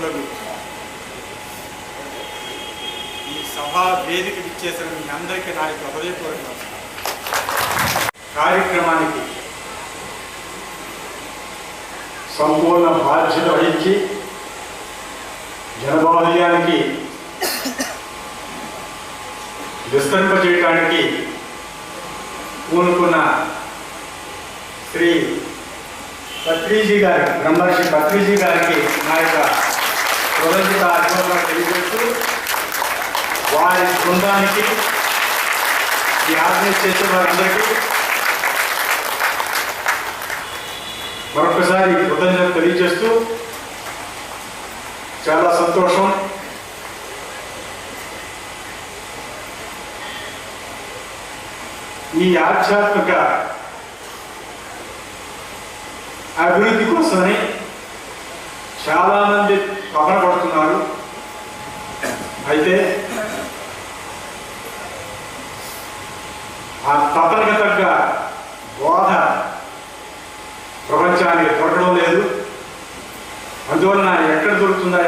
ప్రముఖులకు ఈ సభా వేదిక ఇచ్చేసిన మీ అందరికీ నా యొక్క హృదయపూర్వక నమస్కారం. కార్యక్రమానికి సంపూర్ణ బాధ్యత వహించి జనబాహుల్యానికి విస్తరింపజేయడానికి పూనుకున్న శ్రీ పత్రిజీ గారి బ్రహ్మర్షి పత్రిజీ గారికి నా యొక్క కృతజ్ఞత అభినందనలు తెలియజేస్తూ వారి బృందానికి ఈ ఆర్గనైజ్ చేసిన వారందరికీ మరొకసారి కృతజ్ఞత తెలియజేస్తూ చాలా సంతోషం. ఈ ఆధ్యాత్మిక అభివృద్ధి కోసమని చాలామంది తపన పడుతున్నారు. అయితే ఆ తపనకు తగ్గ బోధ ప్రపంచానికి దొరకడం లేదు. అందువలన ఎక్కడ దొరుకుతుందా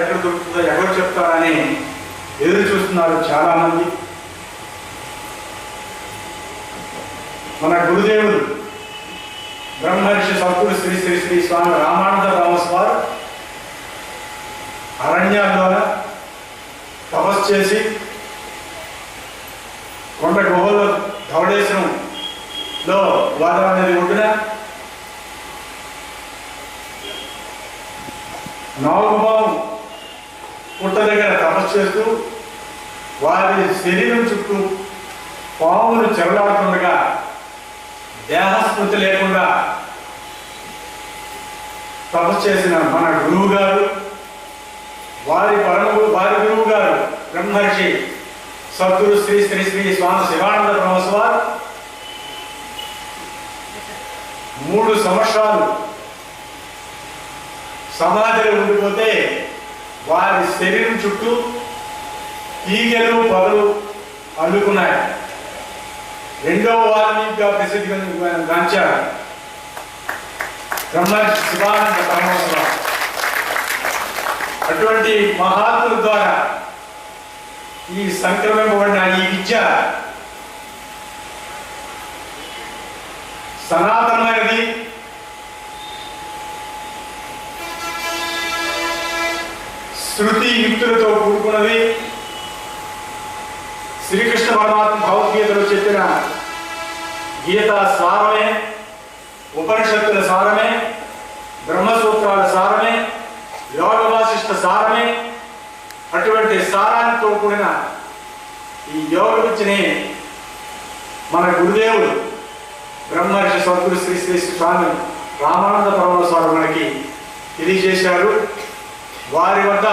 ఎవరు చెప్తారని ఎదురు చూస్తున్నారు చాలామంది. మన గురుదేవుడు బ్రహ్మర్షి సద్గురు శ్రీ శ్రీ శ్రీ స్వామి రామానంద రామస్వామి అరణ్యాల్లో తపస్సు చేసి కొండ గుహల్లో ధవళేశ్వరంలో గోదావరి నది ఒడ్డున నాగుబావు పుట్ట దగ్గర తపస్సు చేస్తూ వారి శరీరం చుట్టూ పాములు చెరలాడుతుండగా దేహస్మృతి లేకుండా తపస్సు చేసిన మన గురువు గారు, వారి గురువు గారు బ్రహ్మర్షి సద్గురు శ్రీ శ్రీ శ్రీ స్వామి శివానంద బ్రహ్మస్వామి 3 సంవత్సరాలు సమాధిలో ఉండిపోతే వారి శరీరం చుట్టూ ఈగలు పొదలు అల్లుకున్నాయి. 2వ వాల్మీకిగా ప్రసిద్ధి గాంచారు బ్రహ్మర్షి శివానంద బ్రహ్మస్వామి. అటువంటి మహాత్ముల ద్వారా ఈ సంక్రమింపబడిన ఈ విద్య సనాతనమైనది, శృతి యుక్తులతో కూడుకున్నది. శ్రీకృష్ణ పరమాత్మ భగవద్గీతలో చెప్పిన గీత సారమే, ఉపనిషత్తుల సారమే, బ్రహ్మసూత్రాల సారమే, యోగ వాసిష్ఠ సారమే. అటువంటి సారాంతో కూడిన ఈ యోగ విద్యని మన గురుదేవుడు బ్రహ్మర్షి సద్గురు శ్రీ శ్రీ స్వామి రామానంద పరమస్వామి మనకి తెలియజేశారు. వారి వద్ద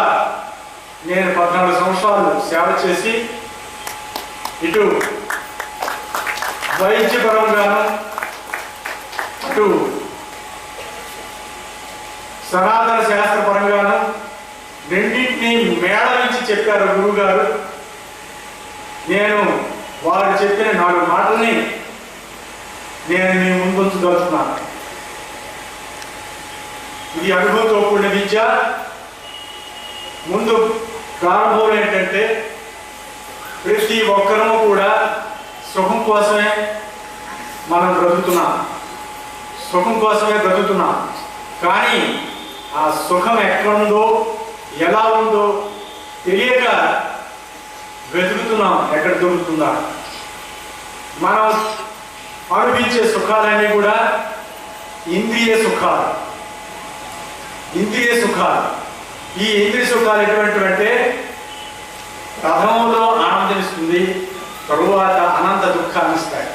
నేను 14 సంవత్సరాలు సేవ చేసి ఇటు వైద్యపరంగాను అటు సనాతన శాస్త్రపరంగాను రెండింటినీ మేళవించి చెప్పారు గురువు గారు. నేను వారు చెప్పిన 4 మాటల్ని నేను మీ ముందుంచదలుచుకున్నాను. ఇది అనుభవంతో కూడిన విద్య. ముందు ప్రారంభం ఏంటంటే ప్రతి ఒక్కరూ కూడా సుఖం కోసమే మనం బ్రతుకుతున్నాం, సుఖం కోసమే బ్రతుకుతున్నాం. కానీ ఆ సుఖం ఎక్కడుందో ఎలా ఉందో తెలియక వెతుకుతున్నాం, ఎక్కడ దొరుకుతుందా. మనం అనుభవించే సుఖాలన్నీ కూడా ఇంద్రియ సుఖాలు. ఈ ఇంద్రియ సుఖాలు ఎటువంటివంటే ప్రథమంలో ఆనందమిస్తుంది, తరువాత అనంత దుఃఖాన్ని ఇస్తాయి.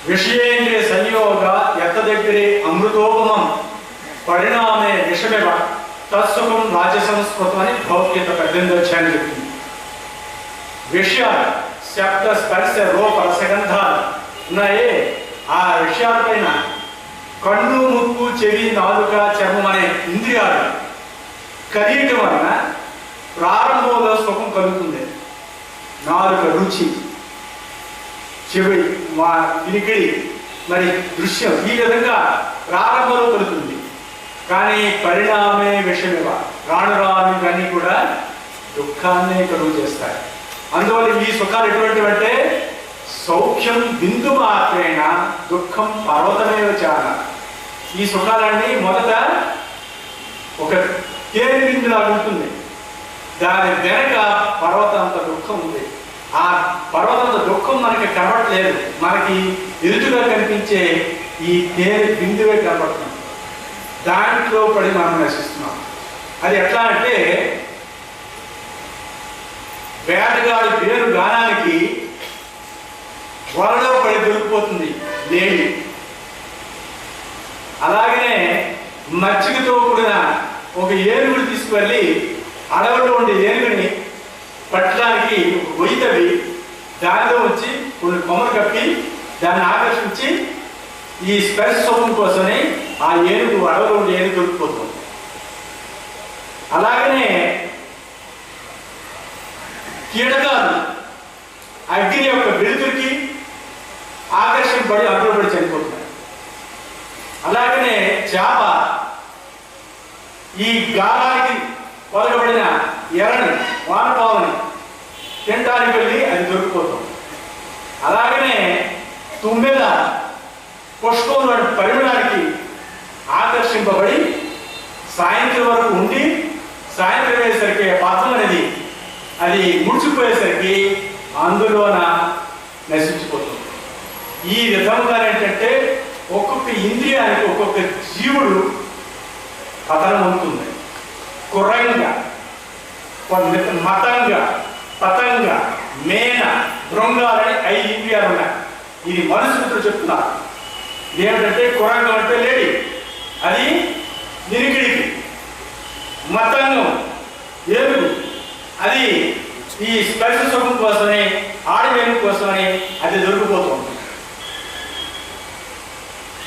విషయేంద్రియ సంయోగ ఎత్త దగ్గరే అమృతోపమం పరిణామే విషమేవ తత్సుఖం రాజసంస్కృతం అని భగవద్గీత 18వ అధ్యాయం చెప్తుంది. విషయాలు శబ్ద స్పర్శ రూప రసగంధాలు ఉన్నాయే, ఆ విషయాలపైన కన్ను ముక్కు చెవి నాలుక చర్మం అనే ఇంద్రియాలు కలియటం వలన ప్రారంభంలో సుఖం కలుగుతుంది. నాలుక రుచి, చెవి వినికిడి, మరి దృశ్యం, ఈ విధంగా ప్రారంభంలో కలుగుతుంది. కానీ పరిణామే విషమివ, రాను రాని కూడా దుఃఖాన్ని కలుగు చేస్తాయి. అందువల్ల ఈ సుఖాలు ఎటువంటివంటే సౌఖ్యం బిందు మాత్రేణ దుఃఖం పర్వతమేవ చాన. ఈ సుఖాలన్నీ మొదట ఒక తేనె బిందులాగా ఉంటుంది, దాని వెనక పర్వతంత దుఃఖం ఉంది. ఆ పర్వతంత దుఃఖం మనకి కనబడలేదు, మనకి ఎదురుగా కనిపించే ఈ తేనె బిందువే కనబడుతుంది. దాంట్లో పడి మనం నశిస్తున్నాం. అది ఎట్లా అంటే వేటగాడి పేరు గానానికి వలలో పడి దొరికిపోతుంది లేడి. అలాగనే మచ్చికతో కూడిన ఒక ఏనుగుని తీసుకువెళ్ళి అడవిలో ఉండే ఏనుగుని పట్టడానికి గొయ్యి తవ్వి దానిలో వచ్చి కొన్ని కొమ్మలు కప్పి దాన్ని ఆకర్షించి ఈ స్పర్శ సుఖం కోసమే ఆ ఏనుగు అడవిలో ఉండే ఏనుగు దొరికిపోతుంది. అలాగనే కీటకాలు అగ్ని యొక్క వెలుతురికి ఆకర్షింపబడి అందులో పడి చనిపోతున్నాయి. అలాగనే చేప ఈ గాలానికి పొలగబడిన ఎరని వానపావుని తినడానికి వెళ్ళి అది దొరికిపోతుంది. అలాగనే తుమ్మెద పుష్పం పరిమళానికి ఆకర్షింపబడి సాయంత్రం వరకు ఉండి సాయంత్రం అయ్యేసరికి పత్రం అనేది అది ముడిచిపోయేసరికి అందులోన నశించిపోతుంది. ఈ విధంగా ఏంటంటే ఒక్కొక్క ఇంద్రియానికి ఒక్కొక్క జీవుడు పతనం అవుతుంది. కురంగ, మతంగ, పతంగ, మేన, దృంగాలని 5 ఇంద్రియాలు ఉన్నాయి. ఇది మనుషులతో చెప్తున్నారు. ఏమిటంటే కురంగం అంటే లేడి, అది నిరికిడికి. మతంగం ఏనుగు, అది ఈ స్పర్శ సుఖం కోసమే ఆడవేను కోసమని అది దొరికిపోతుంది.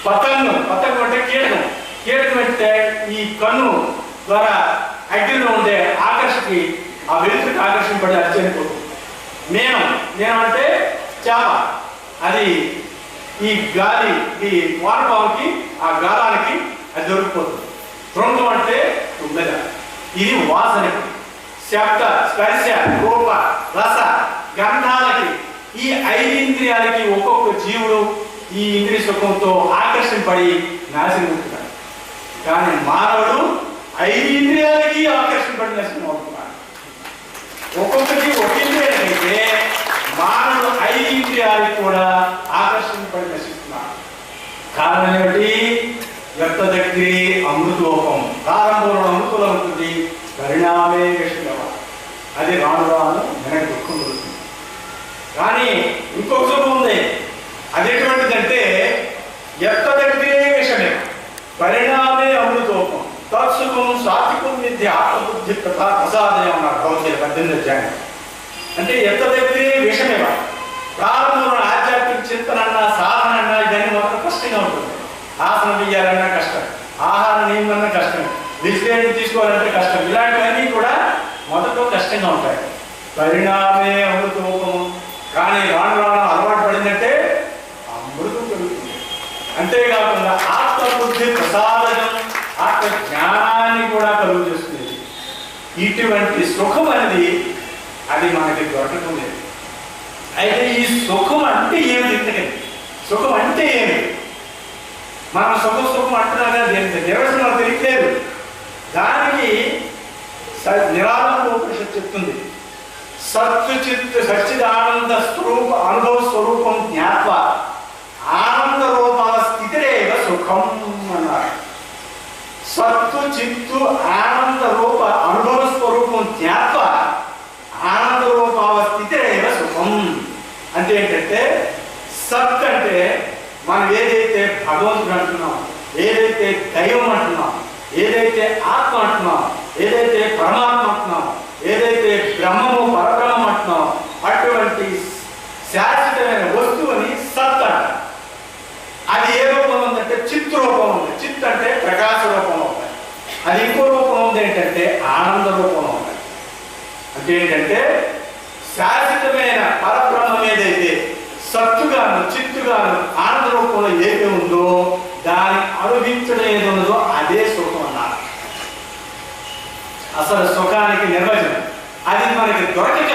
పతంగం అంటే కీటకం. కీటకం అంటే ఈ కన్ను ద్వారా అగ్నిలో ఉండే ఆకర్షకి ఆ వెలుతురికి ఆకర్షింపడి అది చనిపోతుంది. నేనం అంటే చేప, అది ఈ గాలి ఈ వానపావుకి ఆ గాలానికి అది దొరికిపోతుంది. దృంగం అంటే తుమ్మెద, ఇది వాసనకి. శబ్ద, స్పర్శ, రూప, రస, గంధాలకి ఈ 5 ఇంద్రియాలకి ఒక్కొక్క జీవుడు ఈ ఇంద్రియ సుఖంతో ఆకర్షింపడి నాశనం అవుతున్నాడు. కానీ మానవుడు 5 ఇంద్రియాలకి ఆకర్షింపడి నాశనం అవుతున్నాడు. ఒక్కొక్కటి ఒక ఇంద్రియాలకైతే మానవుడు 5 ఇంద్రియాలకి కూడా ఆకర్షింపడి నశిస్తున్నాడు. కారణం ఏమిటి? వ్యక్త దగ్గరే అమృతోపం. ప్రారంభంలో అమృతంలో ఉంటుంది, పరిణామే విషయం. అది రాను రాను వెనక్కి దుఃఖం దొరుకుతుంది. కానీ ఇంకొక సుఖం ఉంది, అది ఎటువంటిదంటే వ్యక్త దగ్గరే విషమే పరిణామే అమృతోపం. తత్సుఖం సాత్వికం విద్య ఆత్మబుద్ధి ప్రసాదయం అన్నారు భగవద్గీత 18వ అధ్యాయం. అంటే ఎంత దగ్గరే విషమే. ప్రారంభంలో ఆధ్యాత్మిక చింతన అన్నా సాధన అన్నా ఇవన్నీ మొత్తం కష్టంగా ఉంటుంది. ఆసనం వేయాలన్నా కష్టం, ఆహార నియమన్నా కష్టం, విశ్లేషణ తీసుకోవాలంటే కష్టం. ఇలాంటివన్నీ కూడా మొదట్లో కష్టంగా ఉంటాయి. పరిణామే అమృతోపము. కానీ రాను రాను అలవాటు పడిందంటే అమృతం పెరుగుతుంది. అంతేకాకుండా ఆత్మబుద్ధి ప్రసాదం, ఆత్మ జ్ఞానాన్ని కూడా కలుగు చేస్తుంది. ఇటువంటి సుఖం అనేది అది మనకి దొరకటం లేదు. అయితే ఈ సుఖం అంటే ఏమి తింటే సుఖం అంటే ఏమి? మనం సుఖం అంటున్నా కానీ దేవస్థానం మనకు తెలియట్లేదు. దానికి నిరాలంబోపనిషత్తు చెప్తుంది. సచ్చిదానంద స్వరూప అనుభవ స్వరూపం జ్ఞాత్వ ఆనంద రూపాల స్థితిరేవ సుఖం అన్నారు. సత్తు చిత్తు ఆనంద రూప అనుభవ స్వరూపం జ్ఞాత్వ ఆనంద రూపాల స్థితిరేవ సుఖం. అంటే ఏంటంటే సత్ అంటే మనం ఏదైతే భగవంతుడు అంటున్నాం, ఏదైతే దైవం అంటున్నాం, ఏదైతే ఆత్మ అంటున్నాం, ఏదైతే పరమాత్మ అంటున్నాం, ఏదైతే బ్రహ్మము పరబ్రహ్మం అంటున్నాం, అటువంటి శాశ్వతమైన వస్తువుని సత్ అంట. అది ఏ రూపంలో ఉందంటే చిత్ రూపం ఉంది. చిత్ అంటే ప్రకాశ రూపంలో ఉంది. అది ఇంకో రూపం ఉంది ఏంటంటే ఆనంద రూపంలో ఉంది. అంటే ఏంటంటే శాశ్వతమైన పరబ్రహ్మం ఏదైతే సత్తుగాను చిత్తుగాను ఆనంద రూపంలో ఏది ఉందో దాన్ని అనుభవించడం ఏది ఉన్నదో అదే సుఖం. అసలు సుఖానికి నిర్వచనం. అది మనకి దొరకక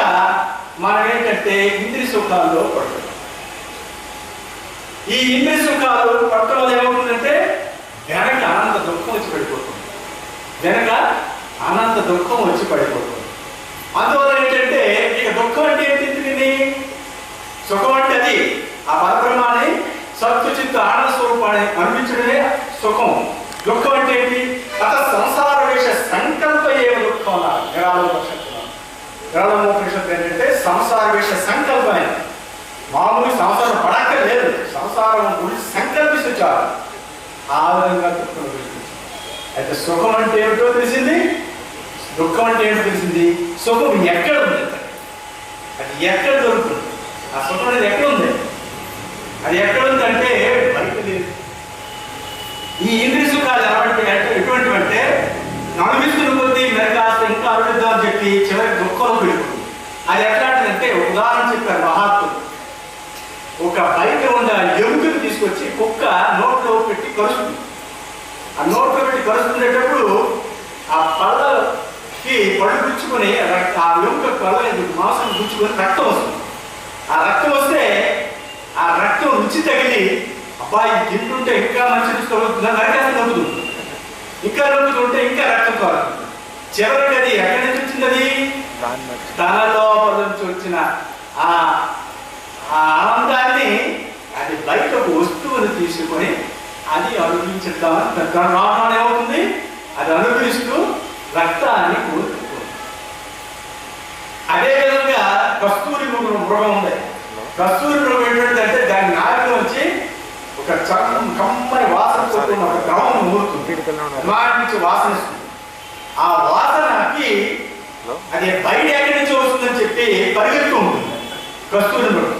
మనం ఏంటంటే ఇంద్రియ సుఖాల్లో పడుతుంది. ఈ ఇంద్రియ సుఖాలు పట్టడం వల్ల ఏమవుతుందంటే వెనక అనంత దుఃఖం వచ్చి పడిపోతుంది. వెనక అనంత దుఃఖం వచ్చి పడిపోతుంది. అందువల్ల ఏంటంటే ఇక దుఃఖం అంటే ఏంటి? సుఖం అంటే అది ఆ పరబ్రహ్మాన్ని సత్తుచిత్తు ఆనంద స్వరూపాన్ని అనిపించడమే సుఖం. దుఃఖం అంటే ఏంటి? అత సంసార వేష సంకల్ప ఏమ దుఃఖం అన్నారు విరాళోపనిషత్తు. ఏంటంటే సంసార వేష సంకల్పమే. మామూలు సంసారం పడక్కర్లేదు, సంసారం గురించి సంకల్పిస్తూ చాలు. ఆ విధంగా దుఃఖం తెలిసింది. అయితే సుఖం అంటే ఏమిటో తెలిసింది, దుఃఖం అంటే ఏమిటో తెలిసింది. సుఖం ఎక్కడ ఉంది? అది ఎక్కడ దొరుకుతుంది? ఆ సుఖం అనేది ఎక్కడ ఉంది? అది ఎక్కడ ఉందంటే బయట లేదు. ఈ ఇంద్రియ సుఖాలు ఎటువంటివి అంటే అనుభవిస్తున్న కొద్దీ మెరకాస్త ఇంకా అనుభవిద్దాం అని చెప్పి చివరికి దుఃఖంలో పెడుతుంది. అది ఎట్లాంటిదంటే ఉదాహరణ చెప్పారు మహాత్ములు. ఒక బయట ఉన్న ఎముకను తీసుకొచ్చి కుక్క నోట్లో పెట్టి కరుస్తుంది. ఆ నోట్లో పెట్టి కరుస్తుండేటప్పుడు ఆ పళ్ళకి పళ్ళు గుచ్చుకొని ఆ ఎముక పళ్ళ మాంసం గుచ్చుకొని రక్తం వస్తుంది. ఆ రక్తం వస్తే ఆ రక్తం రుచి తగిలి అబ్బాయి తింటుంటే ఇంకా మంచి రుచి తగులుతుందని నరకాసి నవ్వుతుంది. ఇంకా నవ్వుతుంటే ఇంకా రక్తం కారుతుంది. చివరికి అది ఎక్కడి నుంచి వచ్చింది? అది తన లోపల నుంచి వచ్చిన ఆ ఆనందాన్ని అది బయటకు వస్తువుని తీసుకొని అది అనుభవించుతామని రావడం ఏమవుతుంది? అది అనుభవిస్తూ రక్తాన్ని కోరుకుంటుంది. అదేవిధంగా కస్తూరి మృగం ఉంది. కస్తూరి మృగం ఏంటంటే దాని నాలుగులో వచ్చి ఒక కమ్మని వాసన కొట్టుకున్న ఒక ద్రవం ఊరుతుంది. వాటి నుంచి వాసన ఇస్తుంది. ఆ వాసనకి అది బయట ఎక్కడి నుంచి వస్తుందని చెప్పి పరిగెత్తు ఉంటుంది కస్తూరి మృగం.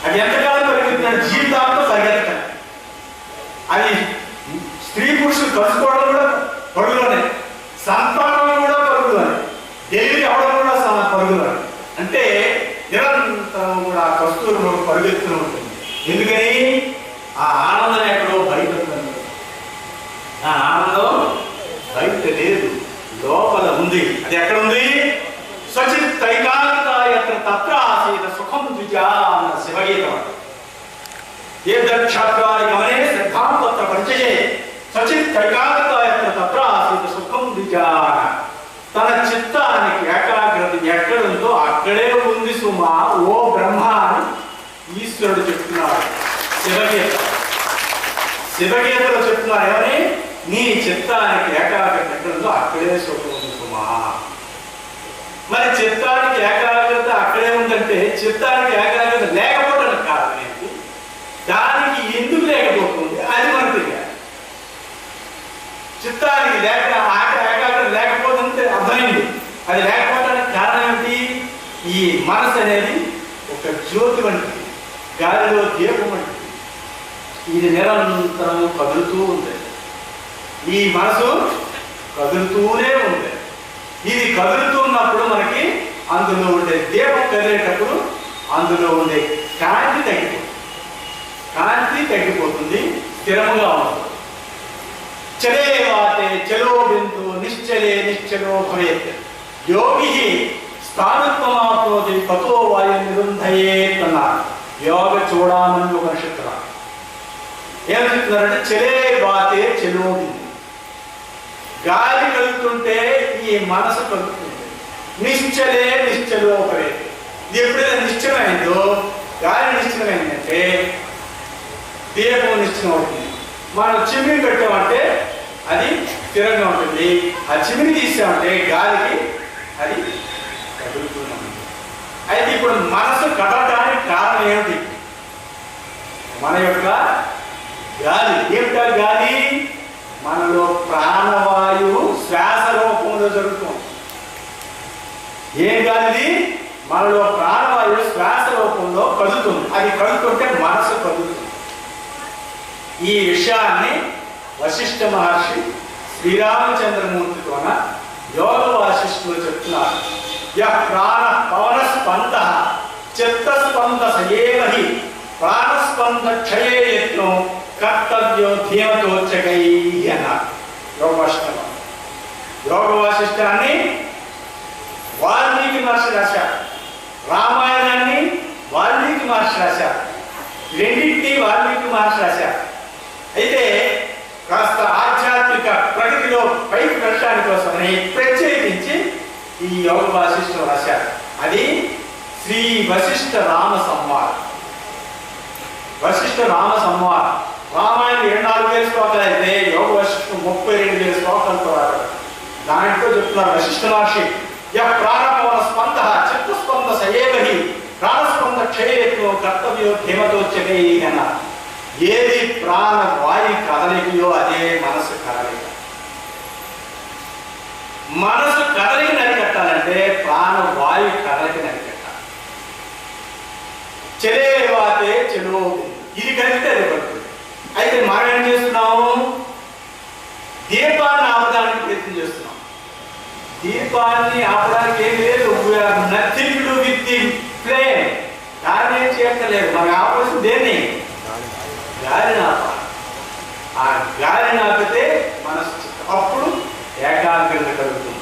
అది ఎంతకాలం పరిగెత్తున్నాడు? జీవితాలతో పరిగెత్తాలి. అది స్త్రీ పురుషులు కలుసుకోవడం కూడా పరుగులోనే, సంతానం కూడా పరుగులోనే, డెలివరీ అవడం కూడా పరుగులోనే. అంటే నిరంతరం కూడా కస్తూరి మృగం పరిగెత్తుతూ ఉంటుంది. ఎందుకని? ఆ ఆనందం ఎక్కడో బయట ఉంది. ఆ ఆనందం బయట లేదు, లోపల ఉంది. అది ఎక్కడ ఉంది? సచిత్ ఐకాగ్రత యత్ర తత్ర ఆసీత సుఖం ద్విజా అన్న శివగీతం. ఏ దక్షాత్రాన్ని గమనే సిద్ధాంతత్ర పరిచయే సచిత్ ఐకాగ్రత యత్ర తత్ర ఆసీత సుఖం ద్విజా. తన చిత్తానికి ఏకాగ్రత ఎక్కడుందో అక్కడే ఉంది సుమా ఓ బ్రహ్మ అని ఈశ్వరుడు చెప్తున్నాడు. శివగీతలో చెప్తున్నారు ఏమని? నీ చిత్తానికి ఏకాగ్రత ఎక్కడుందో అక్కడే సుఖం ఉంది సుమా. మరి చిత్తానికి ఏకాగ్రత అక్కడే ఉందంటే చిత్తానికి ఏకాగ్రత లేకపోవడానికి కారణం ఏంటి? దానికి ఎందుకు లేకపోతుంది అది మనకు తెలియాలి. చిత్తానికి ఏకాగ్రత లేకపోతుంటే అర్థమైంది. అది లేకపోవడానికి కారణం ఏంటి? ఈ మనసు అనేది ఒక జ్యోతి వంటిది, గాలిలో దీపం వంటిది. ఇది నిరంతరం కదులుతూ ఉంది. ఈ మనసు కదులుతూనే ఉంది. ఇది కదులుతున్నప్పుడు మనకి అందులో ఉండే దీపం కదిలేటప్పుడు అందులో ఉండే కాంతి తగ్గిపోతుంది, స్థిరముగా ఉంటుంది. చలే వాతే చలో బిందు నిశ్చలే నిశ్చలో భవేత్ యోగి స్థానత్వమాప్నోతి తతో వాయు నిరుంధయేత్ అన్నారు. యోగ చూడమని ఒక నక్షత్రం ఏం చెప్తున్నారంటే చలే వాతే చలో బిందు. గాలి కలుగుతుంటే ఈ మనసు కలుగుతుంది. నిశ్చలే నిశ్చలో భవేత్. ఇది ఎప్పుడైనా నిశ్చలమైందో, గాలి నిశ్చలమైందంటే దీపం నిశ్చలం అవుతుంది. మనం చిమ్మిని పెట్టామంటే అది స్థిరంగా ఉంటుంది. ఆ చిమ్మిని తీసామంటే గాలికి అది కదులుతుంది. అయితే ఇప్పుడు మనసు కదలడానికి కారణం ఏమిటి? మన యొక్క గాలి. ఏమిటా గాలి? మనలో ప్రాణవాయువు శ్వాస రూపంలో జరుగుతుంది. ఏం గాలిది? మనలో ప్రాణవాయువు శ్వాస రూపంలో కదులుతుంది. అది కదులుతుంటే మనసు కదులుతుంది. ఈ విషయాన్ని వశిష్ఠ మహర్షి శ్రీరామచంద్రమూర్తితోన యోగ వాసిష్ఠులు చెప్తున్నారు. ప్రాణ పవన స్పంద చిత్తస్పంద సయేవహి ప్రాణస్పంద క్షయే యత్నం కర్తవ్యో ధీమతోచకై అన్నారు యోగ వాసిష్ఠులు. యోగ వాసిష్ఠాన్ని వాల్మీకి మహర్షి రాశారు, రామాయణాన్ని వాల్మీకి మహర్షి రాశారు, రెండింటినీ వాల్మీకి మహర్షి రాశారు. అయితే కాస్త ఆధ్యాత్మిక ప్రగతిలో పైకి వెళ్ళడానికి కోసమని ప్రత్యేకించి ఈ యోగ వాసిష్ఠం రాశారు. అది శ్రీ వశిష్ఠ రామ సంవాదం. వశిష్ఠ రామ సంవాదం రామాయణం 24,000 శ్లోకాలు అయితే యోగ వశిష్ఠం 32,000 శ్లోకాలతో రాశారు. దాంట్లో చెప్తున్నారు వశిష్ఠ మహర్షి, ప్రాణపవన స్పంద చిత్తస్పంద సయేవహి ప్రాణస్పంద క్షయత్వం కర్తవ్యో ధీమతోచ్యతే అన్నారు. ఏది ప్రాణ వాయు కదలికయో అదే మనసు కదలిక. మనసు కదలిక నరికట్టాలంటే ప్రాణ వాయు కదలిక నరికట్టాలి. చెలేవాతే చెలో ఇది కలిగితే అది పడుతుంది. అయితే మనం ఏం చేస్తున్నాము? దీపాన్ని ఆపడానికి ప్రయత్నం చేస్తున్నాం. దీపాన్ని ఆపడానికి ఏం లేదు, nothing to do with the flame. దాన్ని ఏం చేయక్కర్లేదు. మనం ఆపవలసింది దేన్ని? గాలిని ఆపాలి. ఆ గాలిని ఆపితే మనసు అప్పుడు ఏకాగ్రత కలుగుతుంది.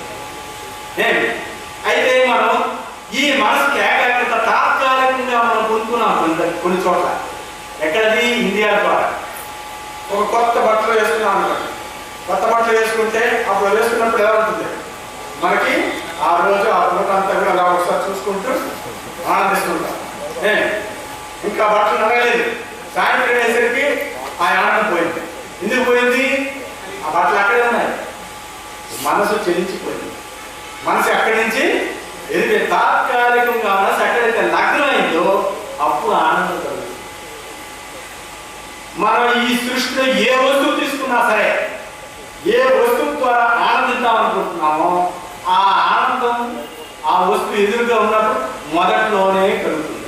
అయితే మనం ఈ మనసుకి ఏకాగ్రత తాత్కాలికంగా మనం పొందుతున్నాం కొన్ని చోట్ల. ఎక్కడది? ఇండియా ద్వారా. ఒక కొత్త బట్టలు వేసుకున్నాం అనుకోండి. కొత్త బట్టలు వేసుకుంటే అప్పుడు వేసుకున్నప్పుడు ఎలా ఉంటుంది? మనకి ఆ రోజు ఆ పూట అంతా కూడా అలా ఒకసారి చూసుకుంటూ ఆనందిస్తుంటాం. ఇంకా బట్టలు నడగలేదు, సాయంత్రం వేసరికి ఆ ఆనందం పోయింది. ఎందుకు పోయింది? ఆ బట్టలు అక్కడే ఉన్నాయి. మనసు చెలించిపోయింది. మనసు అక్కడి నుంచి ఎదిగే తాత్కాలికంగా మనసు ఎక్కడైతే లగ్నమైందో అప్పుడు ఆనందం కలుగుతుంది. మనం ఈ సృష్టిలో ఏ వస్తువు తీసుకున్నా సరే, ఏ వస్తువు ద్వారా ఆనందిద్దాం అనుకుంటున్నామో ఆ ఆనందం ఆ వస్తువు ఎదురుగా ఉన్నప్పుడు మొదట్లోనే కలుగుతుంది.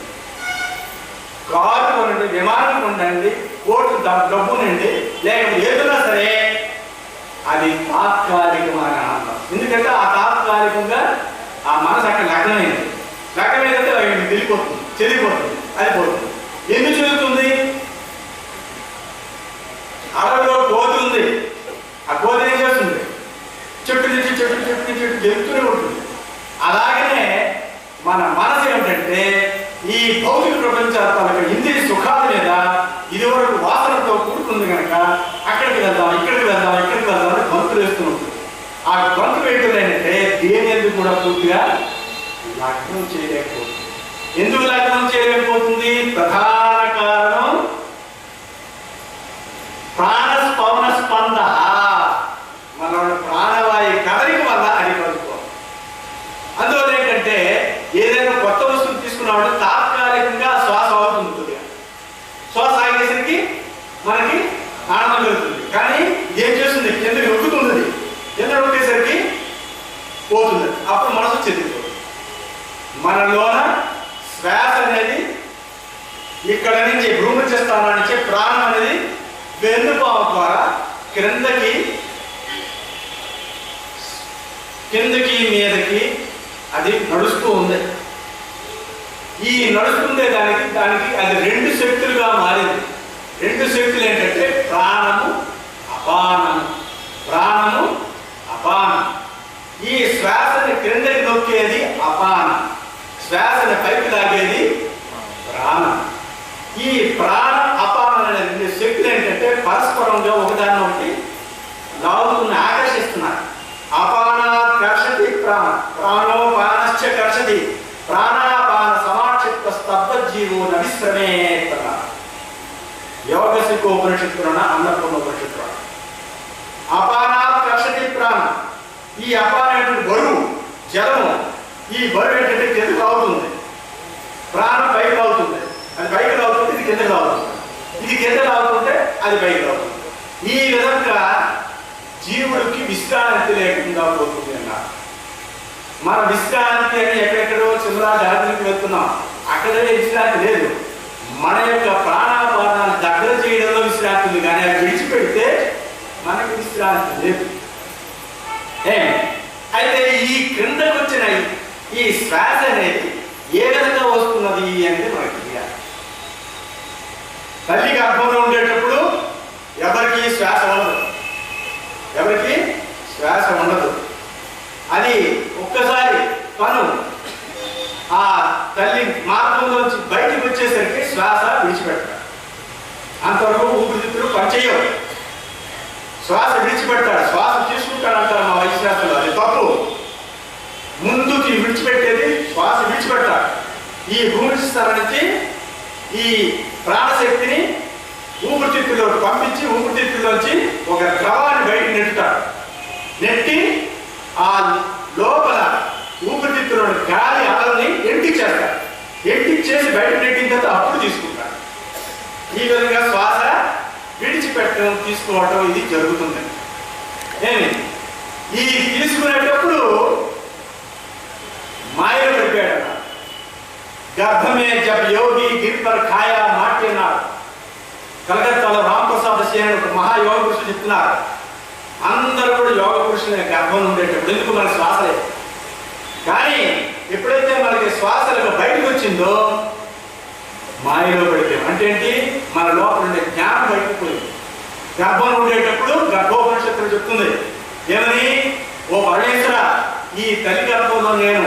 కారు కొనండి, విమానం కొనండి, కోట్లు డబ్బునండి, లేకపోతే ఏదైనా సరే అది తాత్కాలికమైన ఆనందం. ఎందుకంటే ఆ తాత్కాలికంగా ఆ మనసు అక్కడ లగ్నమైంది. లగ్నమైందంటే వెళ్ళిపోతుంది, చెదిరిపోతుంది, అది పోతుంది. ఎందుకు చెందుతుంది? అడవిలో కోతి ఉంది. ఆ కోతి ఏం చేస్తుంది? చెట్టు నుంచి చెట్టు చెట్టు చెట్టు గెలుతూనే ఉంటుంది. అలాగనే మన మనసు ఏమిటంటే ఈ భౌతిక ప్రపంచాల ఇంద్రియ సుఖాల మీద ఇదివరకు వాసనతో కూడుకుంది కనుక అక్కడికి వెళ్దాం, ఇక్కడికి వెళ్దాం, ఇక్కడికి వెళ్దాం అని గొంతులు వేస్తూ ఉంటుంది. ఆ గొంతు వేయటం ఏంటంటే దేని ఎందుకు కూడా పూర్తిగా లగ్నం చేయలేకపోతుంది. ఎందుకు లగ్నం చేయలేకపోతుంది? ప్రధాన కారణం ప్రాణస్పవన స్పంద. మన ప్రాణవాయు కదలిక వల్ల అది కలుగుతాం. అందువల్ల ఏంటంటే ఏదైనా కొత్త వస్తువులు తీసుకున్నామంటే తాత్కాలికంగా శ్వాస అవుతుంది. కొద్దిగా శ్వాస ఆగేసరికి మనకి ఆనందం కలుగుతుంది. కానీ ఏం చేస్తుంది? కిందకి నొక్కుతుంది. కింద నొక్కేసరికి పోతుంది. అప్పుడు మనసు చెందిపోతుంది. మనలోన శ్వాస అనేది ఇక్కడ నుంచి భూమధ్య స్థానం నుంచి ప్రాణం అనేది వెన్నుపాము ద్వారా కిందకి మీదకి అది నడుస్తూ ఉంది. ఈ నడుస్తుండే దానికి అది 2 శక్తులుగా మారింది. 2 శక్తులు ఏంటంటే ప్రాణము, అపానము. ప్రాణము, అపానం. ఈ శ్వాసని క్రిందకి నొక్కేది అపానం, శ్వాసని పైకి లాగేది ప్రాణం. ఈ ప్రాణ అపానం అనే 2 శక్తులు ఏంటంటే పరస్పరంగా ఒకదాన్ని ఒకటి లాగుతున్న ఆకర్షిస్తున్నారు. అపానాత్ కర్షతి ప్రాణ, ప్రాణోపానశ్చ కర్షతి, ప్రాణాపాన సమాక్షిప్త స్తబ్ధజీవో నవిశ్రమే. యోగసికోపనిషత్తున అన్నపూర్ణోపనిషత్తు. అపానాత్ కర్షతి ప్రాణం. ఈ అపానటువంటి బరువు జలము, ఈ బరువు ఏంటంటే కిందకు అవుతుంది. ప్రాణం పైకి అవుతుంది, అది పైకి అవుతుంది, ఇది కిందకు అవుతుంది, ఇది కిందకు అవుతుంటే అది పైకి అవుతుంది. ఈ విధంగా జీవుడికి విశ్రాంతి లేకుండా పోతుంది అన్నారు. మన విశ్రాంతి అని ఎక్కడెక్కడో చివరా జాతరకి వెళ్తున్నాం, అక్కడే విశ్రాంతి లేదు. మన యొక్క ప్రాణాపానాన్ని దగ్గర చేయడంలో విశ్రాంతి ఉంది, కానీ అది విడిచిపెడితే మనకి విశ్రాంతి లేదు. అయితే ఈ క్రిందకు వచ్చిన ఈ శ్వాస అనేది ఏ విధంగా వస్తున్నది అనేది మనకి తెలియాలి. తల్లి గర్భంలో ఉండేటప్పుడు ఎవరికి శ్వాస ఉండదు, ఎవరికి శ్వాస ఉండదు. అది ఒక్కసారి తను ఆ తల్లి మార్గంలోంచి బయటికి వచ్చేసరికి శ్వాస విడిచిపెడతాడు. అంతవరకు ఊపిరితిత్తులు పనిచేయవు. శ్వాస విడిచిపెడతాడు, శ్వాస తీసుకుంటాడు అంటారు మా వైద్యశాస్త్రంలో. అది తప్పు. ముందుకి విడిచిపెట్టేది శ్వాస విడిచిపెడతాడు. ఈ భూమిస్థానం నుంచి ఈ ప్రాణశక్తిని ఊపిరితిత్తుల్లో పంపించి ఊపిరితిత్తుల్లోంచి ఒక ద్రవాన్ని బయటకు నెట్టుతాడు. నెట్టి ఆ లోపల ఊపిరితిత్తులోని గాలి అలల్ని ఎంటిచ్చేస్తాడు. ఎంటిచ్చేసి బయటకు నెట్టిన తర్వాత అప్పుడు తీసుకుంటాడు. ఈ విధంగా శ్వాస విడిచిపెట్టడం తీసుకోవటం ఇది జరుగుతుంది. ఏమి ఈ తీసుకునేటప్పుడు మాయలో పడిపోయాడు. గర్భమే జబ్ యోగి గిర్ పర్ ఖాయా మాట్యన్నారు. కలకత్తాలో రామప్రసాద్ సేన్ ఒక మహాయోగ పురుషుడు చెప్తున్నారు. అందరూ కూడా యోగ పురుషులే గర్భం ఉండేటప్పుడు. ఎందుకు మన శ్వాస లేదు. కానీ ఎప్పుడైతే మనకి శ్వాసలకు బయటకు వచ్చిందో మాయలో పడిపోయాం. అంటే ఏంటి? మన లోపల ఉండే జ్ఞానం బయటకు పోయింది. గర్భం ఉండేటప్పుడు గర్భోపనిషత్తులు చెప్తుంది ఏమని? ఓ పరమేశ్వర, ఈ తల్లి గర్భంలో నేను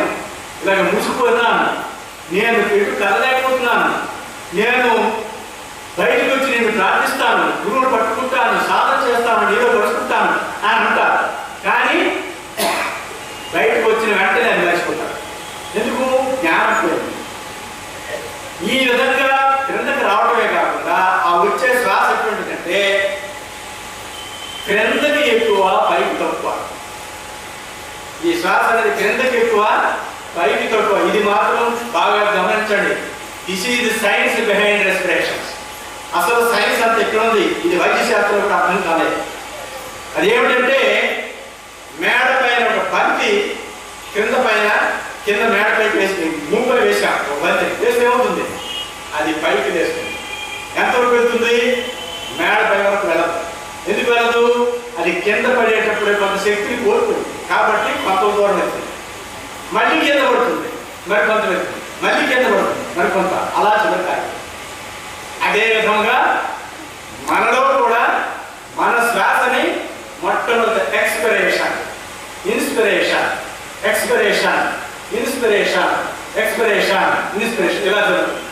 ఇలాగ మూసిపోతున్నాను, నేను ఎటు కదలేకపోతున్నాను, నేను బయటకు వచ్చి నేను ప్రార్థిస్తాను, గురువును పట్టుకుంటాను, సాధన చేస్తాను, నీలో పరుచుకుంటాను అని అంటారు. కానీ బయటకు వచ్చిన వెంటనే అది మర్చిపోతారు. ఎందుకు? జ్ఞానం పోయింది. ఈ విధంగా క్రిందకి రావడమే కాకుండా ఆ వచ్చే శ్వాస ఎటువంటిదంటే క్రిందకి ఎక్కువ పైకి తక్కువ. ఈ శ్వాస అనేది క్రిందకి ఎక్కువ పైకి తక్కువ. ఇది మాత్రం బాగా గమనించండి. This is the science behind respirations. అసలు సైన్స్ అంత ఎక్కడ ఉంది, ఇది వైద్యశాస్త్రంలో కూడా అర్థం కాలేదు. అదేమిటంటే మేడ పైన ఒక బంతి కింద మేడ పైకి వేసి మూపై వేసాం. ఒక బంతి వేస్తే ఏమవుతుంది? అది పైకి వేస్తుంది. ఎంతవరకు వెళ్తుంది? మేడ పై వరకు వెళ్ళదు. ఎందుకు వెళ్ళదు? అది కింద పడేటప్పుడే కొంత శక్తిని కోల్పోతుంది కాబట్టి కొంత దూరం వెళ్తుంది. మళ్ళీ కింద పడుతుంది, మరి కొంత వెళ్తుంది, మళ్ళీ కింద పడుతుంది, మరి కొంత, అలా చివరికాయ. అదే విధంగా మనలో కూడా మన శ్వాసని మొట్టమొదటి expiration, inspiration, expiration, inspiration, expiration, inspiration ఇలా జరుగుతుంది.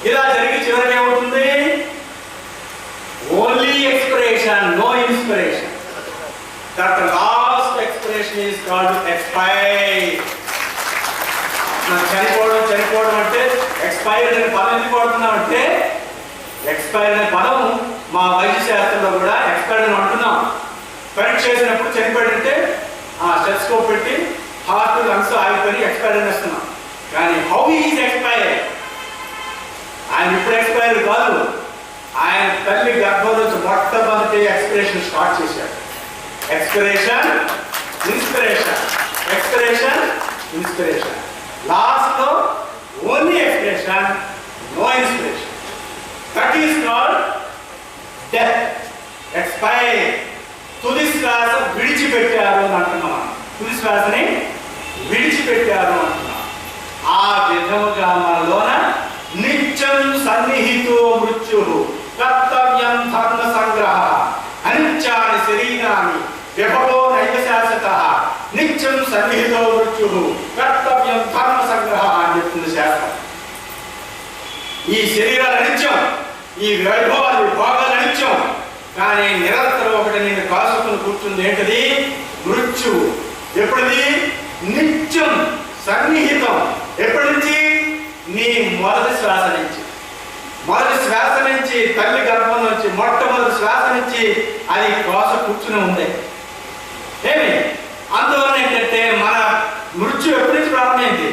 ఇలా జరిగి చివరికి ఏమవుతుంది? Only expiration, no inspiration. That last expiration is called expire. చనిపోవడం అంటే ఎక్స్పైర్ అనే పదం ఎందుకు వాడుతున్నాం అంటే, ఎక్స్పైర్ అనే పదం మా వైద్య శాస్త్రంలో కూడా ఎక్స్పైర్ అని అంటున్నాం. పరీక్ష చేసినప్పుడు చనిపోయింటే ఆ స్టెథోస్కోప్ పెట్టి హార్ట్ లంగ్స్ ఆగిపోయి ఎక్స్పైర్ అని వస్తున్నాం. కానీ హౌ ఈజ్ ఎక్స్పైర్? ఆయన ఇప్పుడు ఎక్స్పైర్ కాదు, ఆయన తల్లి గర్భం నుంచి మొట్టమొదటి ఎక్స్పిరేషన్ స్టార్ట్ చేశాడు. Expiration, inspiration, expiration, inspiration. Last లో only expiration, no inspiration. That is called death, expire. తుది శ్వాస విడిచిపెట్టారు అని అంటున్నాం. తుది శ్వాసని విడిచిపెట్టారు అంటున్నాం. ఆ విధముగా మనలోన నిత్యం సన్నిహితో మృత్యు కర్తవ్యం ధర్మ సంగ్రహ అనిత్యాని శరీరాన్ని విభవో నైవ శాశ్వత నిత్యం సన్నిహితో మృత్యు కర్తవ్యం ధర్మ సంగ్రహ అని చెప్తుంది శాస్త్రం. ఈ శరీరాలు అనిత్యం, ఈ వైభవాలు భోగాలు అనిత్యం. కానీ నిరంతరం ఒకటి నేను కాసుకుని కూర్చుంది ఏంటది? మృత్యువు. ఎప్పుడుది? నిత్యం సన్నిహితం. ఎప్పటి నుంచి? నీ మొదటి శ్వాస నుంచి. మొదటి శ్వాస నుంచి, తల్లి గర్భం నుంచి, మొట్టమొదటి శ్వాస నుంచి అది శ్వాస కూర్చుని ఉంది. ఏమి? అందువల్ల ఏంటంటే మన మృత్యు ఎప్పటి నుంచి ప్రారంభమైంది?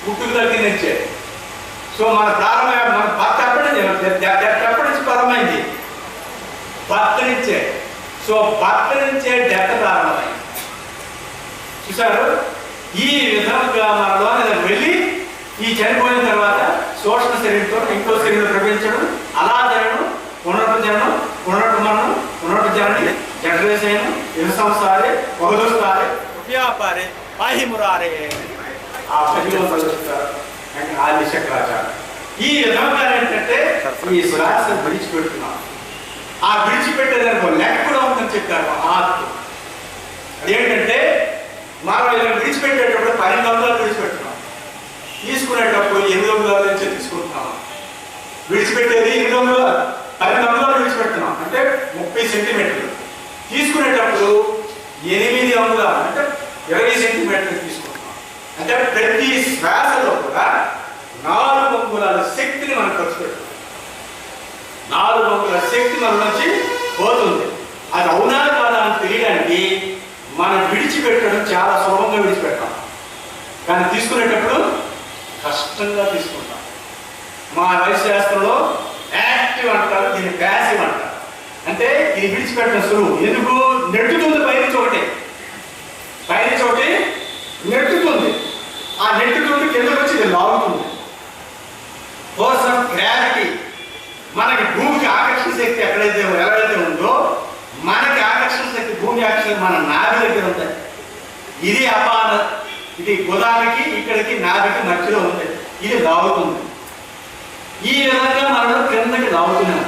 పుట్టుక దగ్గర నుంచే. సో మన భర్త ఎప్పటి నుంచి ప్రారంభమైంది? భర్త నుంచే. సో భర్త నుంచే డెత్ ప్రారంభమైంది. చూసారు? ఈ విధంగా మనలో వెళ్ళి ఈ చనిపోయిన తర్వాత శోషణ శరీరంతో ఇంకో శరీరం ప్రవేశించడం, అలా జరగడం, పునర్జననం, పునర్మరణం, పునర్జనని, జఠరేసేను, సంసారే, బహుదోస్తారే, వ్యాపారే, పాహిమురారే. ఆ పదిలో ఆది శంకరాచార్య ఈ విధంగా ఏంటంటే ఈ శ్వాస విడిచిపెడుతున్నాం. ఆ విడిచిపెట్టేదానికి లెక్క కూడా ఉందని చెప్పారు. అదేంటంటే విడిచిపెట్టేది 8 అంగుళాలు 10 అంగుళాలు విడిచిపెడుతున్నాం అంటే 30 సెంటీమీటర్లు. తీసుకునేటప్పుడు 8 అంగుళాలు అంటే 20 సెంటీమీటర్లు తీసుకుంటున్నాం. అంటే ప్రతి శ్వాసలో కూడా 4 అంగుళాల శక్తిని మనం ఖర్చు పెడుతున్నాం. 4 అంగుళాల శక్తి మన నుంచి పోతుంది. అది అవునా కాదా అని తెలియడానికి మనం విడిచిపెట్టడం చాలా సులభంగా విడిచిపెట్టాం, కానీ తీసుకునేటప్పుడు కష్టంగా తీసుకుంటాం. మా వైద్యశాస్త్రంలో యాక్టివ్ అంటారు, దీన్ని ప్యాసివ్ అంటారు. అంటే ఇది విడిచిపెట్టడం సులువు. ఎందుకు? నెట్టుతుంది పైనుంచి ఒకటి నెట్టుతుంది. ఆ నెట్టుతుంది కిందకు వచ్చి ఇది లాగుతుంది. ఫోర్స్ ఆఫ్ గ్రావిటీ, మనకి భూమికి ఆకర్షణ శక్తి ఎలాగైతే ఉందో మనకి ఆకర్షణ శక్తి, భూమి ఆకర్షణ మన నాభి దగ్గర ఉంటాయి. ఇది అపాన, ఇది గుదానికి ఇక్కడికి నాభికి మధ్యలో ఉంది. ఇది లాగుతుంది. ఈ విధంగా మనం క్రిందకి లాగుతున్నాం.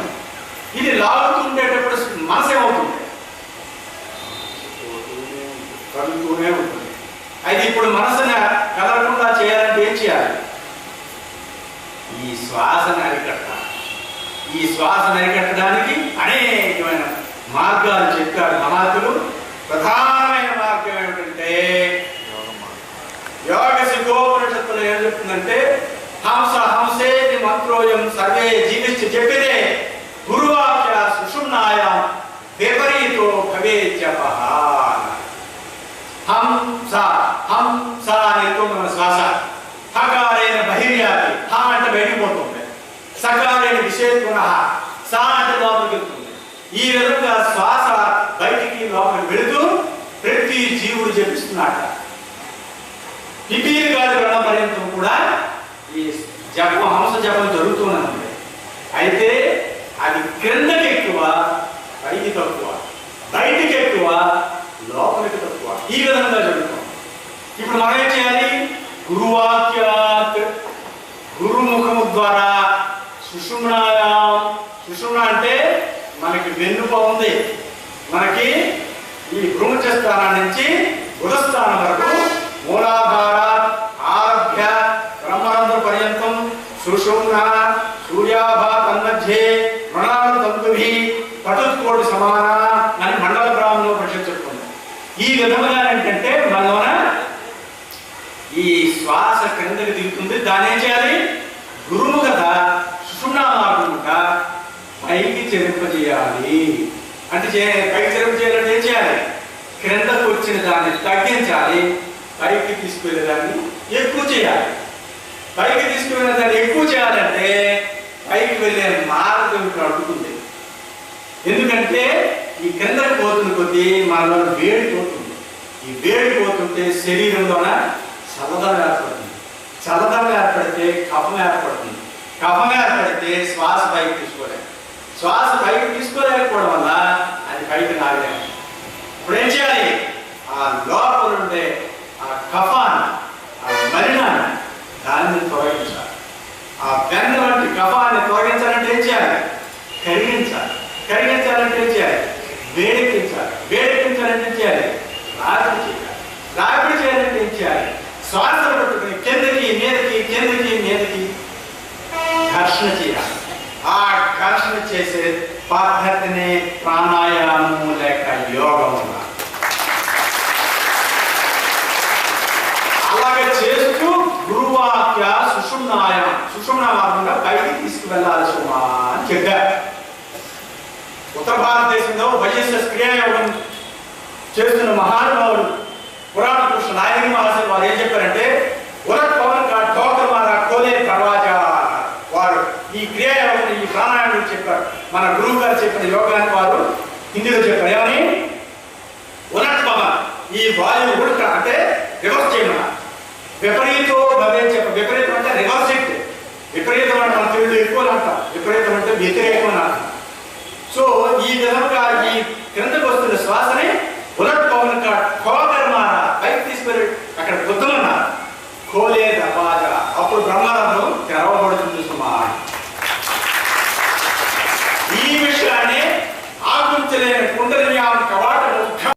ఇది లాగుతుండేటప్పుడు మనసు ఏమవుతుంది? కలుగుతూనే ఉంటుంది. అయితే ఇప్పుడు మనసుని కదలకుండా చేయాలంటే ఏం చేయాలి? ఈ శ్వాసను అరికట్టాలి. ఈ శ్వాసను అరికట్టడానికి అనేకమైన మార్గాలు చెప్పారు మహాత్ములు. ప్రధానమైన మార్గం ఏమిటంటే యోగ సిద్ధోపనిషత్తులో ఏం చెప్తుందంటే హంసేది మంత్రోయం సర్వే జీవించి చెప్పిదే గురువాక్య సుషుమ్నాయ విపరీతో భవేత్యపః. హంస అనేతో మన శ్వాస. హకారేణ బహిర్యాతి, హ అంటే బయటికి పోతుంది. సకారేణ విషేత్తున, సా అంటే లోపలికి వెళ్తుంది. ఈ విధంగా శ్వాస బయటికి లోపలికి వెళుతూ ప్రతి జీవుడు జపిస్తున్నాడు. పిపీలి గాలి గణ పర్యంతం కూడా ఈ జపం, హంస జపం జరుగుతూనే ఉంది. అయితే అది క్రిందకి ఎక్కువ, పైకి తక్కువ, బయటికి ఎక్కువ, లోపలికి తక్కువ. ఈ విధంగా జరుగుతుంది. ఇప్పుడు మనం ఏం చేయాలి? గురువాక్యాత్, గురుముఖము ద్వారా సుషుమ్నాయాం. సుషుమ్న అంటే మనకి వెన్నుప ఉంది. మనకి ఈ భ్రూమధ్య స్థానం నుంచి ఉదస్థానం వరకు మూలాధార ఆరభ్య బ్రహ్మరంధ్ర పర్యంతం సుషుమ్న సూర్యాభా తన్మధ్యే ప్రణాళ తంతుభి పటుత్కోటి సమాన అని మండల బ్రాహ్మణంలో పరిషత్ చెప్తుంది. ఈ విధంగా ఏంటంటే మనలోన ఈ శ్వాస క్రిందకి దిగుతుంది. దాన్ని ఏం చేయాలి? గురుముఖత సుషుమ్నా మార్గముగా పైకి చెరింపజేయాలి. అంటే పైకి చెరింపజేయాలంటే ఏం చేయాలి? క్రిందకు వచ్చిన దాన్ని తగ్గించాలి, పైకి తీసుకువెళ్ళేదాన్ని ఎక్కువ చేయాలి. పైకి తీసుకువెళ్ళే దాన్ని ఎక్కువ చేయాలంటే పైకి వెళ్ళే మార్గం ఇప్పుడు అడుగుతుంది. ఎందుకంటే ఈ క్రిందకు పోతున్న కొద్దీ మనలో వేడి పోతుంది. ఈ వేడి పోతుంటే శరీరంలోన చల్లదనం ఏర్పడుతుంది. చల్లదనం ఏర్పడితే కఫం ఏర్పడుతుంది. కఫం ఏర్పడితే శ్వాస పైకి తీసుకోలేదు. శ్వాస పైకి తీసుకోలేకపోవడం వల్ల అది పైకి లాగలేదు. ఇప్పుడు ఏం చేయాలి? ఆ లోపల ఉండే ఆ కఫాన్ని, ఆ మలినాన్ని దాన్ని తొలగించాలి. ఆ వెన్న వంటి కఫాన్ని తొలగించాలంటే ఏం చేయాలి? కరిగించాలి. కరిగించాలంటే ఏం చేయాలి? వేడెక్కించాలి. వేడెక్కించాలంటే ఏం చేయాలి? రాపిడి చేయాలి. రాపిడి చేయాలంటే ఏం చేయాలి? శ్వాసలు పట్టుకుని కిందకి మీదకి, కిందకి మీదకి ఘర్షణ చేయాలి. ఆ ఘర్షణ చేసే పద్ధతిని ప్రాణాయామము లేక యోగం అన్నారు. అలాగే చేస్తూ గురువాక్య సుషుమ్నాయం, సుషుమ్నా మార్గంగా పైకి తీసుకువెళ్ళాలి సుమా అని చెప్పారు. ఉత్తర భారతదేశంలో వైఎస్ఎస్ క్రియాయోగం చేస్తున్న మహానుభావుడు పురాణ పురుష నాయని మహాశయ వారు ఏం చెప్పారంటే ఉరత్ పవన్ కా ఠోకర్ మారా కోలే దర్వాజా. వారు ఈ క్రియాయోగం, ఈ ప్రాణాయామం చెప్పారు. మన గురువు గారు చెప్పిన యోగాన్ని వారు హిందీలో చెప్పారు. ఏమని? ఉరత్ పవన్, ఈ వాయువు ఉడక అంటే రివర్స్ చేయమన్నారు. విపరీతో భవే చెప్ప. విపరీతం అంటే రివర్స్ శక్తి. విపరీతం అంటే మన తెలుగులో ఎక్కువ అంటాం. విపరీతం అంటే వ్యతిరేకం అని అంటాం. సో ఈ విధంగా ఈ క్రిందకు వస్తున్న శ్వాసని ఉలట్ పవన్ కా ఠోకర్ మారా పైకి తీసుకెళ్ళి అక్కడ బుద్ధమన్నారు. కోలే దర్వాజా. అప్పుడు బ్రహ్మరంధ్రం తెరవబడుతుంది